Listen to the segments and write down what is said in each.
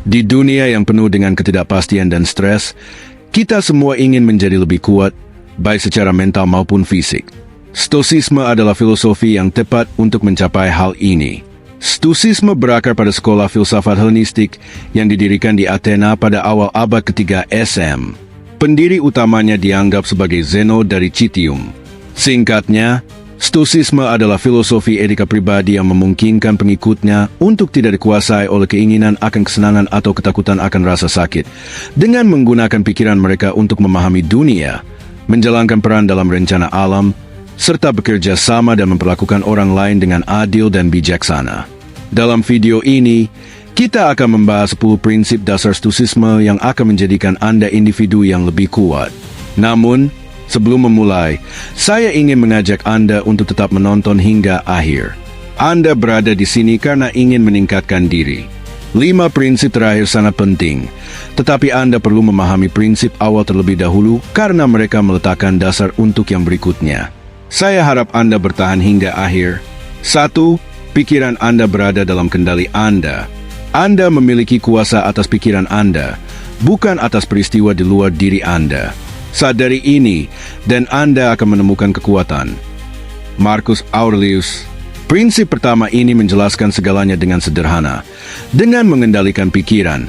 Di dunia yang penuh dengan ketidakpastian dan stres, kita semua ingin menjadi lebih kuat, baik secara mental maupun fisik. Stoicisme adalah filosofi yang tepat untuk mencapai hal ini. Stoicisme berakar pada sekolah filsafat Helenistik yang didirikan di Athena pada awal abad ketiga SM. Pendiri utamanya dianggap sebagai Zeno dari Citium. Singkatnya, Stoicisme adalah filosofi etika pribadi yang memungkinkan pengikutnya untuk tidak dikuasai oleh keinginan akan kesenangan atau ketakutan akan rasa sakit, dengan menggunakan pikiran mereka untuk memahami dunia, menjalankan peran dalam rencana alam, serta bekerja sama dan memperlakukan orang lain dengan adil dan bijaksana. Dalam video ini, kita akan membahas 10 prinsip dasar Stoicisme yang akan menjadikan Anda individu yang lebih kuat. Namun, sebelum memulai, saya ingin mengajak Anda untuk tetap menonton hingga akhir. Anda berada di sini karena ingin meningkatkan diri. 5 prinsip terakhir sangat penting, tetapi Anda perlu memahami prinsip awal terlebih dahulu karena mereka meletakkan dasar untuk yang berikutnya. Saya harap Anda bertahan hingga akhir. 1. Pikiran Anda berada dalam kendali Anda. Anda memiliki kuasa atas pikiran Anda, bukan atas peristiwa di luar diri Anda. Sadari ini, dan Anda akan menemukan kekuatan. Marcus Aurelius. Prinsip pertama ini menjelaskan segalanya dengan sederhana. Dengan mengendalikan pikiran,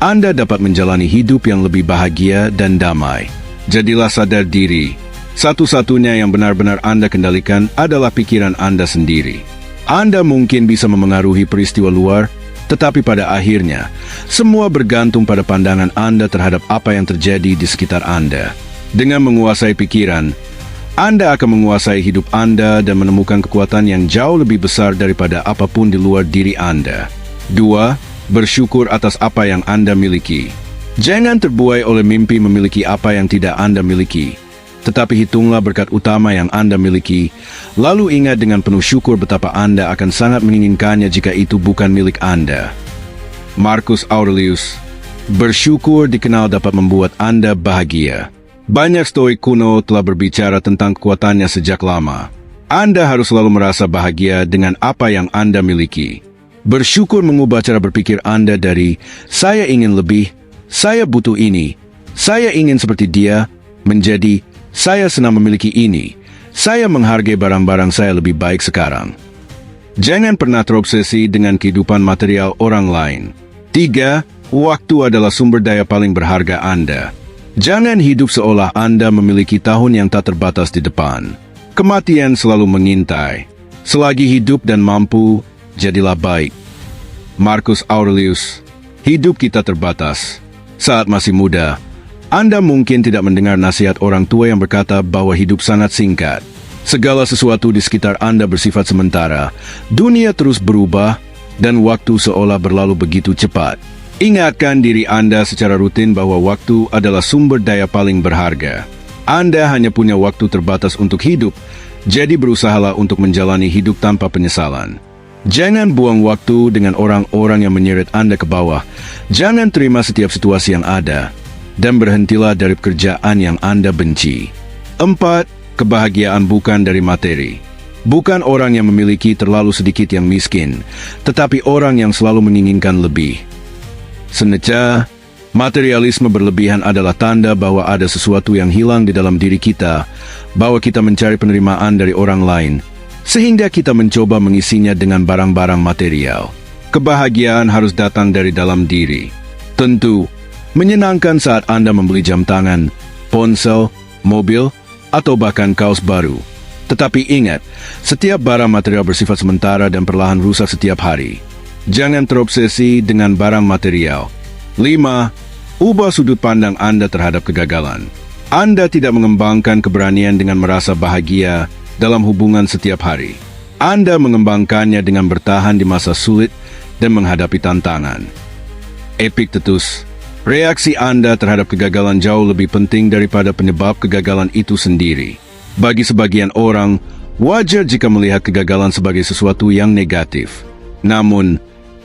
Anda dapat menjalani hidup yang lebih bahagia dan damai. Jadilah sadar diri. Satu-satunya yang benar-benar Anda kendalikan adalah pikiran Anda sendiri. Anda mungkin bisa memengaruhi peristiwa luar, tetapi pada akhirnya, semua bergantung pada pandangan Anda terhadap apa yang terjadi di sekitar Anda. Dengan menguasai pikiran, Anda akan menguasai hidup Anda dan menemukan kekuatan yang jauh lebih besar daripada apapun di luar diri Anda. 2. Bersyukur atas apa yang Anda miliki. Jangan terbuai oleh mimpi memiliki apa yang tidak Anda miliki, tetapi hitunglah berkat utama yang Anda miliki, lalu ingat dengan penuh syukur betapa Anda akan sangat menginginkannya jika itu bukan milik Anda. Marcus Aurelius. Bersyukur dikenal dapat membuat Anda bahagia. Banyak stoik kuno telah berbicara tentang kekuatannya sejak lama. Anda harus selalu merasa bahagia dengan apa yang Anda miliki. Bersyukur mengubah cara berpikir Anda dari, "Saya ingin lebih, saya butuh ini, saya ingin seperti dia," menjadi, "Saya senang memiliki ini. Saya menghargai barang-barang saya lebih baik sekarang." Jangan pernah terobsesi dengan kehidupan material orang lain. 3. Waktu adalah sumber daya paling berharga Anda. Jangan hidup seolah Anda memiliki tahun yang tak terbatas di depan. Kematian selalu mengintai. Selagi hidup dan mampu, jadilah baik. Marcus Aurelius. Hidup kita terbatas. Saat masih muda, Anda mungkin tidak mendengar nasihat orang tua yang berkata bahwa hidup sangat singkat. Segala sesuatu di sekitar Anda bersifat sementara. Dunia terus berubah, dan waktu seolah berlalu begitu cepat. Ingatkan diri Anda secara rutin bahwa waktu adalah sumber daya paling berharga. Anda hanya punya waktu terbatas untuk hidup, jadi berusahalah untuk menjalani hidup tanpa penyesalan. Jangan buang waktu dengan orang-orang yang menyeret Anda ke bawah. Jangan terima setiap situasi yang ada. Dan berhentilah dari pekerjaan yang Anda benci. 4. Kebahagiaan bukan dari materi. Bukan orang yang memiliki terlalu sedikit yang miskin, tetapi orang yang selalu menginginkan lebih. Seneca, materialisme berlebihan adalah tanda bahwa ada sesuatu yang hilang di dalam diri kita, bahwa kita mencari penerimaan dari orang lain, sehingga kita mencoba mengisinya dengan barang-barang material. Kebahagiaan harus datang dari dalam diri. Tentu, menyenangkan saat Anda membeli jam tangan, ponsel, mobil, atau bahkan kaos baru. Tetapi ingat, setiap barang material bersifat sementara dan perlahan rusak setiap hari. Jangan terobsesi dengan barang material. 5. Ubah sudut pandang Anda terhadap kegagalan. Anda tidak mengembangkan keberanian dengan merasa bahagia dalam hubungan setiap hari. Anda mengembangkannya dengan bertahan di masa sulit dan menghadapi tantangan. Epictetus. Reaksi Anda terhadap kegagalan jauh lebih penting daripada penyebab kegagalan itu sendiri. Bagi sebagian orang, wajar jika melihat kegagalan sebagai sesuatu yang negatif. Namun,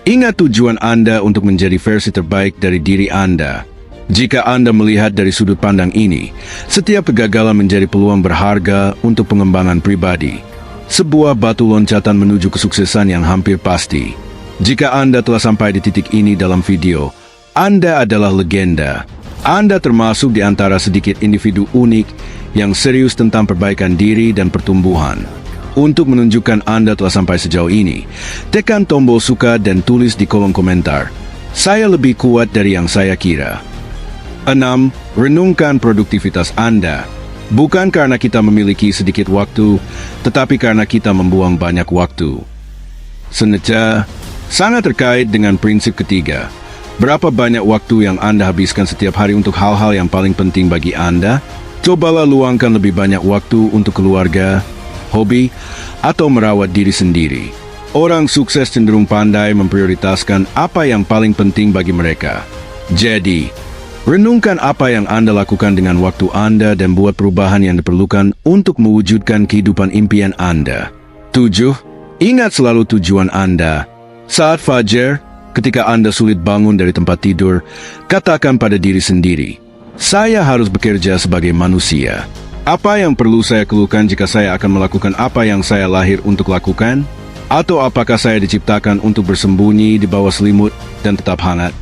ingat tujuan Anda untuk menjadi versi terbaik dari diri Anda. Jika Anda melihat dari sudut pandang ini, setiap kegagalan menjadi peluang berharga untuk pengembangan pribadi. Sebuah batu loncatan menuju kesuksesan yang hampir pasti. Jika Anda telah sampai di titik ini dalam video, Anda adalah legenda. Anda termasuk di antara sedikit individu unik yang serius tentang perbaikan diri dan pertumbuhan. Untuk menunjukkan Anda telah sampai sejauh ini, tekan tombol suka dan tulis di kolom komentar, "Saya lebih kuat dari yang saya kira." 6. Renungkan produktivitas Anda. Bukan karena kita memiliki sedikit waktu, tetapi karena kita membuang banyak waktu. Seneca, sangat terkait dengan prinsip ketiga. Berapa banyak waktu yang Anda habiskan setiap hari untuk hal-hal yang paling penting bagi Anda? Cobalah luangkan lebih banyak waktu untuk keluarga, hobi, atau merawat diri sendiri. Orang sukses cenderung pandai memprioritaskan apa yang paling penting bagi mereka. Jadi, renungkan apa yang Anda lakukan dengan waktu Anda dan buat perubahan yang diperlukan untuk mewujudkan kehidupan impian Anda. 7. Ingat selalu tujuan Anda. Saat fajar, ketika Anda sulit bangun dari tempat tidur, katakan pada diri sendiri, "Saya harus bekerja sebagai manusia. Apa yang perlu saya keluhkan jika saya akan melakukan apa yang saya lahir untuk lakukan? Atau apakah saya diciptakan untuk bersembunyi di bawah selimut dan tetap hangat?"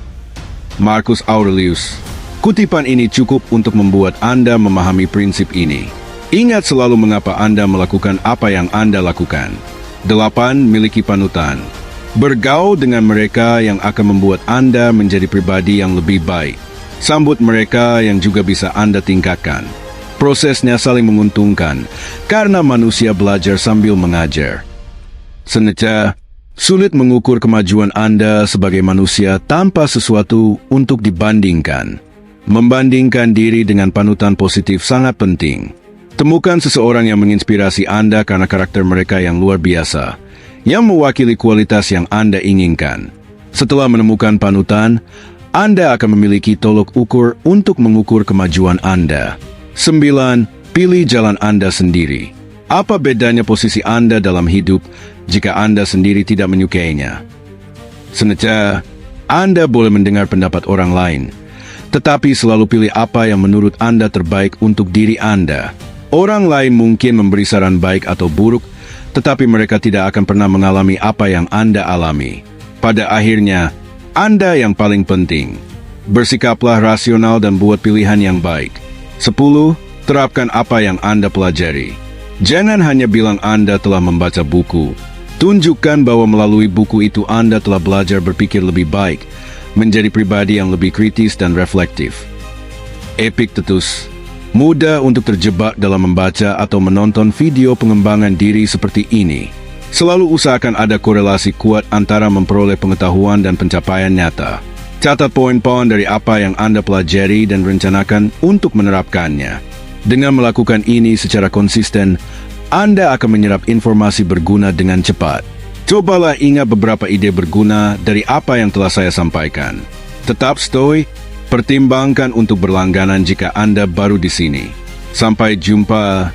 Marcus Aurelius. Kutipan ini cukup untuk membuat Anda memahami prinsip ini. Ingat selalu mengapa Anda melakukan apa yang Anda lakukan. 8. Miliki panutan. Bergaul dengan mereka yang akan membuat Anda menjadi pribadi yang lebih baik. Sambut mereka yang juga bisa Anda tingkatkan. Prosesnya saling menguntungkan, karena manusia belajar sambil mengajar. Seneca, sulit mengukur kemajuan Anda sebagai manusia tanpa sesuatu untuk dibandingkan. Membandingkan diri dengan panutan positif sangat penting. Temukan seseorang yang menginspirasi Anda karena karakter mereka yang luar biasa, yang mewakili kualitas yang Anda inginkan. Setelah menemukan panutan, Anda akan memiliki tolok ukur untuk mengukur kemajuan Anda. 9. Pilih jalan Anda sendiri. Apa bedanya posisi Anda dalam hidup jika Anda sendiri tidak menyukainya? Seneca, Anda boleh mendengar pendapat orang lain, tetapi selalu pilih apa yang menurut Anda terbaik untuk diri Anda. Orang lain mungkin memberi saran baik atau buruk, tetapi mereka tidak akan pernah mengalami apa yang Anda alami. Pada akhirnya, Anda yang paling penting. Bersikaplah rasional dan buat pilihan yang baik. 10. Terapkan apa yang Anda pelajari. Jangan hanya bilang Anda telah membaca buku. Tunjukkan bahwa melalui buku itu Anda telah belajar berpikir lebih baik, menjadi pribadi yang lebih kritis dan reflektif. Epictetus. Mudah untuk terjebak dalam membaca atau menonton video pengembangan diri seperti ini. Selalu usahakan ada korelasi kuat antara memperoleh pengetahuan dan pencapaian nyata. Catat poin-poin dari apa yang Anda pelajari dan rencanakan untuk menerapkannya. Dengan melakukan ini secara konsisten, Anda akan menyerap informasi berguna dengan cepat. Cobalah ingat beberapa ide berguna dari apa yang telah saya sampaikan. Tetap stay, pertimbangkan untuk berlangganan jika Anda baru di sini. Sampai jumpa.